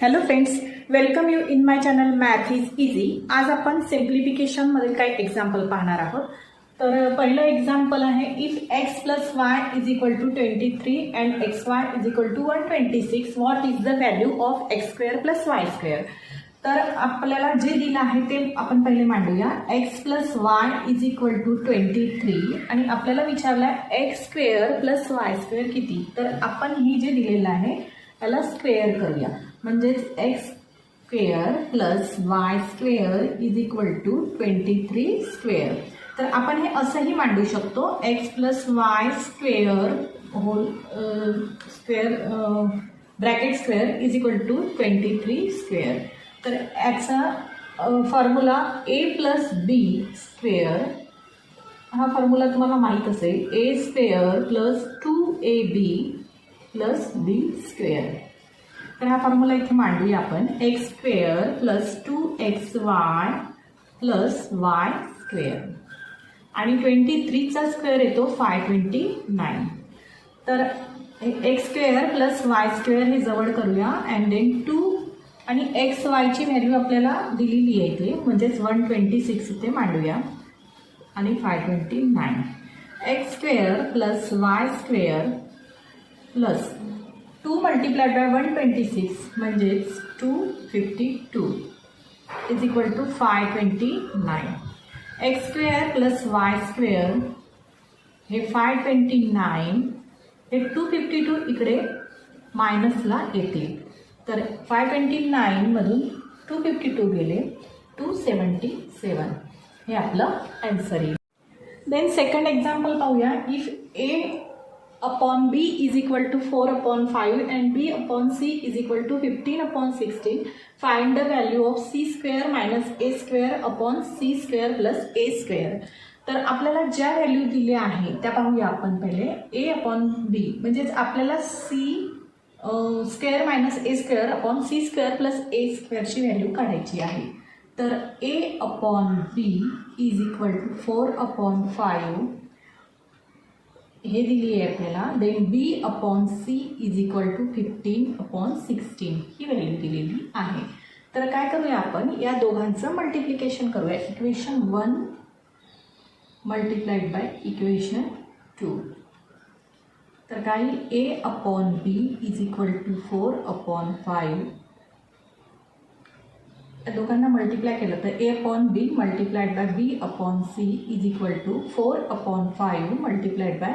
Hello friends, welcome you in my channel math is easy. आज आपण simplification मधील काही एक्झाम्पल पाहणार आहोत. तर पहिलं एक्झाम्पल आहे, if x plus y is equal to 23 and x y is equal to 126, what is the value of x square plus y square. तर आपल्याला जे दिलं आहे ते आपण पहिले मांडूया. X plus y is equal to 23 आणि आपल्याला विचारलं x square plus y square किती. तर आपण ही जे दिलेलं आहे त्याला स्क्वेअर करूया. म्हणजेच x square plus y square is equal to 23 square. तर आपण हे असंही मांडू शकतो, x plus y square whole square bracket square is equal to 23 square. तर याचा formula a plus b square, हा फॉर्म्युला तुम्हाला माहीत असेल, a square plus 2ab plus b square. तर हा फॉर्म्युला इथे मांडूया आपण. X square plus 2xy plus y square आणि 23चा स्क्वेअर येतो 529. तर x square plus y square हे जवळ करूया अँड देन 2 आणि एक्स वायची व्हॅल्यू आपल्याला दिलेली आहे इथे, म्हणजेच 126 इथे मांडूया आणि 529. X square plus y square plus 2 multiplied by 126 म्हणजेच 252 is equal to 529. X square plus y square हे 529, हे 252 इकडे मायनसला येतील. तर 529 मधून 252 गेले 277, हे आपलं आन्सर येईल. देन सेकंड एक्झाम्पल पाहूया. If A upon b is equal to 4/5 and b upon c is equal to 15/16, find the value of c square minus a square upon c square plus a square. तर आपल्याला ज्या value दिल्या आहे त्या पाहूया आपण पहिले. a upon b म्हणजेच आपल्याला c square minus a square upon c square plus a स्क्वेअरची व्हॅल्यू काढायची आहे. तर a upon b is equal to 4/5 हे दिली आहे आपल्याला. Then b upon c is equal to 15/16 ही व्हॅल्यू दिलेली आहे. तर काय करूया आपण, या दोघांचं मल्टिप्लिकेशन करूया. Equation 1 multiplied by equation 2. तर काय, a upon b is equal to 4/5. या दोघांना मल्टिप्लाय केलं तर a upon b multiplied by b upon c is equal to 4/5 multiplied by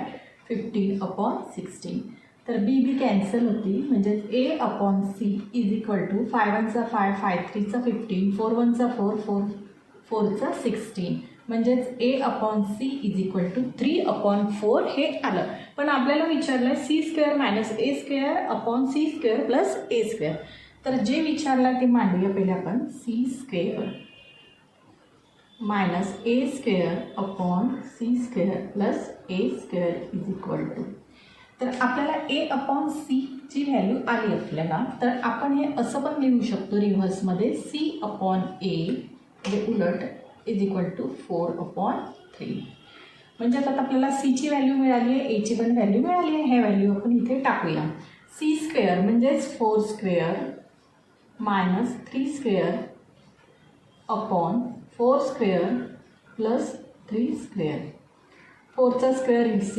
15/16. तर बी बी कॅन्सल होती, म्हणजेच a upon c is equal to 5 1 चा 5, 5 3 चा 15, 4 1 चा 4, 4 4 चा 16, म्हणजेच a upon c is equal to 3/4 हे आलं. पण आपल्याला विचारलं c square minus a square upon c square plus a square. तर जे विचारलं ते मांडूया पहिले आपण. C square minus a square upon c square plus a square is equal to. तर आपल्याला ए अपॉन सीची व्हॅल्यू आली आपल्याला. तर आपण हे असं पण लिहू शकतो रिव्हर्समध्ये, सी अपॉन ए म्हणजे उलट इज इक्वल टू 4/3. म्हणजे आता आपल्याला सीची व्हॅल्यू मिळाली आहे, एची पण व्हॅल्यू मिळाली आहे. हे व्हॅल्यू आपण इथे टाकूया. सी स्क्वेअर म्हणजेच 4 square minus 3 square upon 4 square plus 3 square. 4चा square is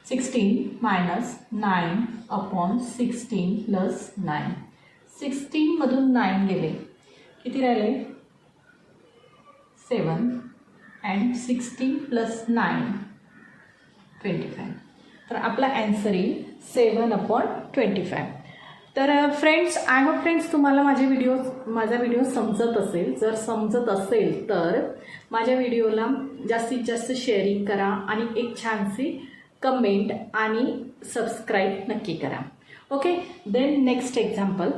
16 minus 9 upon 16 plus 9. 16मधून 9 गेले, किती राहिले 7 अँड 16 प्लस 9 25. तर आपला ॲन्सर येईल 7/25. तर फ्रेंड्स, आय होप फ्रेंड्स तुम्हाला माझा व्हिडिओ समजत असेल. जर समजत असेल तर माझ्या व्हिडिओला जास्तीत जास्त शेअरिंग करा आणि एक छानशी कमेंट आणि सबस्क्राईब नक्की करा. Okay, then next example.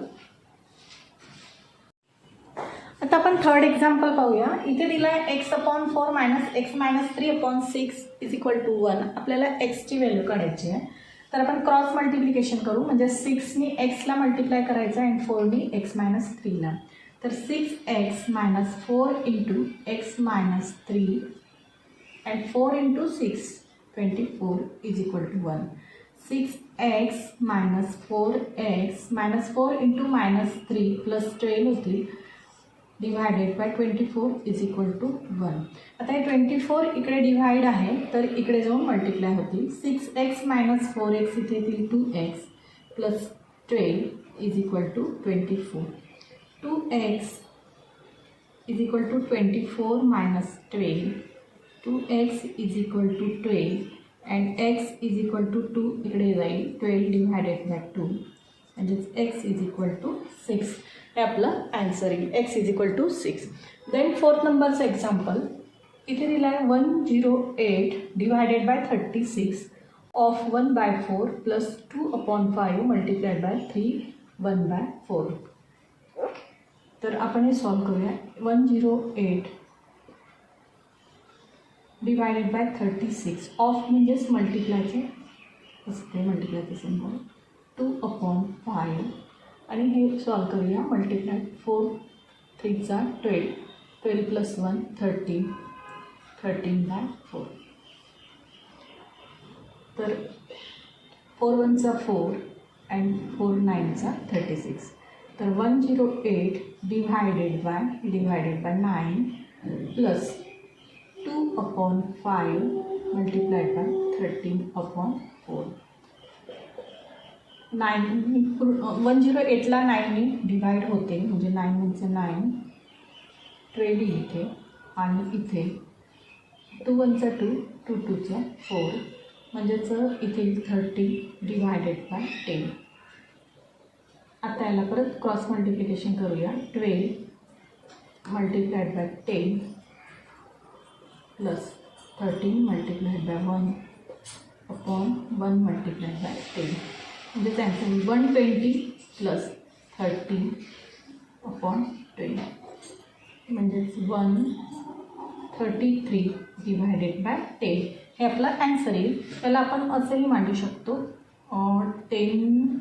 आता आपण थर्ड एक्झाम्पल पाहूया. इथे दिलं आहे x upon 4 minus x minus 3/6 is equal to 1. आपल्याला एक्सची व्हॅल्यू काढायची आहे. तर आपण क्रॉस मल्टिप्लिकेशन करू, म्हणजे 6नी एक्सला मल्टिप्लाय करायचं अँड 4नी एक्स मायनस 3ला. तर 6x minus 4 into x minus 3 and 4 into 6 24 is equal to 1. 6 x minus 4x minus 4 into minus 3 plus 12 होती divided by 24 is equal to 1. आता हे 24 इकडे डिवाइड आहे तर इकडे जाऊन मल्टिप्लाय होतील. 6x मायनस 4x इथे येतील 2x plus 12 is equal to 24. 2x is equal to 24 minus 12. 2x is equal to 12 and x is equal to 2 इकडे जाईल. 12 डिवायडेड बाय 2 म्हणजेच x इज इक्वल टू 6. हे आपलं ॲन्सर येईल. x is equal to 6. Then 4th नंबरचं example इथे दिलं आहे 108 divided by 36 of 1/4 plus 2/5 multiplied by 3 1/4. तर आपण हे सॉल्व करूया. 108 डिवायडेड बाय 36 ऑफ म्हणजेच मल्टिप्लायचे असते मल्टिप्लायचे सिम्बॉल 2/5 आणि हे सॉल्व करूया. Multiply 4 3 12 12 plus 1 13 13/4. तर 4 1 4 अँड 4 9 36. तर 108 divided by 9 plus 2/5 multiplied by 13/4. 108ला 9ने डिवाइड होते म्हणजे 9 म्हणजे 9 12 इथे आणि इथे 2 1 2 2 2 4 म्हणजेच इथे 30 डिवायडेड बाय 10. आता याला परत क्रॉस मल्टिप्लिकेशन करूया. 12 multiplied by 10 plus 13 multiplied by 1/1 multiplied by 10 म्हणजे त्यांचं 120 प्लस 13/20 म्हणजेच 133 डिवायडेड बाय 10. हे आपलं ॲन्सर येईल. त्याला आपण असंही मांडू शकतो 10.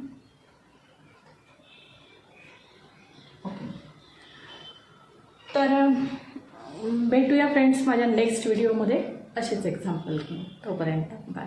ओके. तर भेटूया फ्रेंड्स माझ्या नेक्स्ट व्हिडिओमध्ये असेच एक्झाम्पल घेऊन. तोपर्यंत बाय.